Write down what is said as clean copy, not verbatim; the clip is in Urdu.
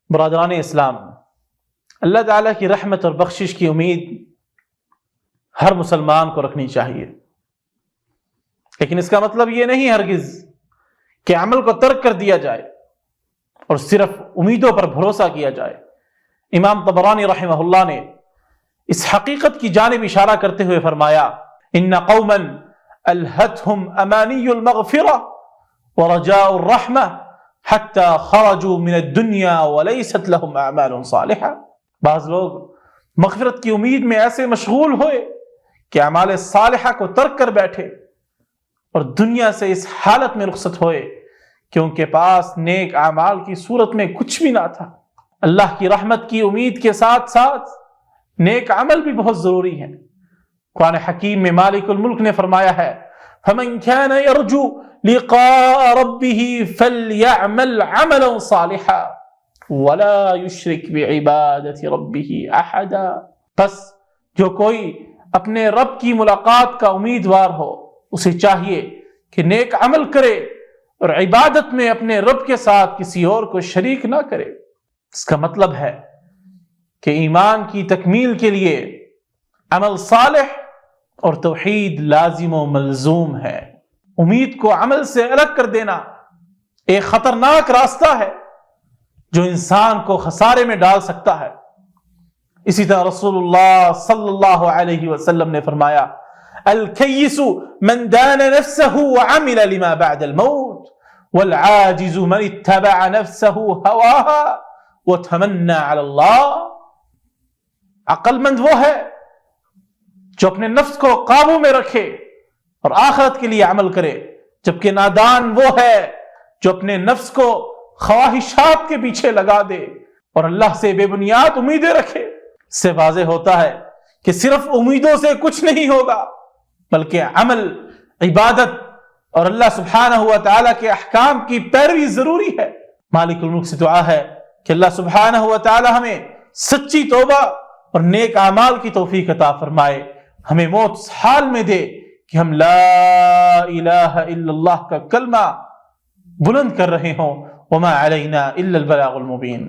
برادران اسلام، اللہ تعالیٰ کی رحمت اور بخشش کی امید ہر مسلمان کو رکھنی چاہیے، لیکن اس کا مطلب یہ نہیں ہرگز کہ عمل کو ترک کر دیا جائے اور صرف امیدوں پر بھروسہ کیا جائے۔ امام طبرانی رحمہ اللہ نے اس حقیقت کی جانب اشارہ کرتے ہوئے فرمایا: ان قوما الہتہم امانی المغفرہ ورجاء الرحمہ حتی خرجوا من الدنیا ولیست لهم اعمال صالحہ۔ بعض لوگ مغفرت کی امید میں ایسے مشغول ہوئے کہ اعمال صالحہ کو ترک کر بیٹھے اور دنیا سے اس حالت میں رخصت ہوئے کہ ان کے پاس نیک اعمال کی صورت میں کچھ بھی نہ تھا۔ اللہ کی رحمت کی امید کے ساتھ ساتھ نیک عمل بھی بہت ضروری ہے۔ قرآن حکیم میں مالک الملک نے فرمایا ہے: فَمَنْ كَانَ يَرْجُو لِقَاءَ رَبِّهِ فَلْيَعْمَلْ عَمَلًا صَالِحًا وَلَا يُشْرِكْ بِعِبَادَةِ رَبِّهِ أَحَدًا۔ بس جو کوئی اپنے رب کی ملاقات کا امیدوار ہو، اسے چاہیے کہ نیک عمل کرے اور عبادت میں اپنے رب کے ساتھ کسی اور کو شریک نہ کرے۔ اس کا مطلب ہے کہ ایمان کی تکمیل کے لیے عمل صالح اور توحید لازم و ملزوم ہے۔ امید کو عمل سے الگ کر دینا ایک خطرناک راستہ ہے جو انسان کو خسارے میں ڈال سکتا ہے۔ اسی طرح رسول اللہ صلی اللہ علیہ وسلم نے فرمایا: الکیس من دان نفسه وعمل لما بعد الموت والعاجز من اتبع نفسه هواها وتمنى على اللہ۔ عقل مند وہ ہے جو اپنے نفس کو قابو میں رکھے اور آخرت کے لیے عمل کرے، جبکہ نادان وہ ہے جو اپنے نفس کو خواہشات کے پیچھے لگا دے اور اللہ سے بے بنیاد امیدیں رکھے۔ اس سے واضح ہوتا ہے کہ صرف امیدوں سے کچھ نہیں ہوگا، بلکہ عمل، عبادت اور اللہ سبحانہ و تعالیٰ کے احکام کی پیروی ضروری ہے۔ مالک الملک سے دعا ہے کہ اللہ سبحانہ و تعالیٰ ہمیں سچی توبہ اور نیک اعمال کی توفیق عطا فرمائے، ہمیں موت اس حال میں دے کہ ہم لا الہ الا اللہ کا کلمہ بلند کر رہے ہوں۔ وما علینا الا البلاغ المبین۔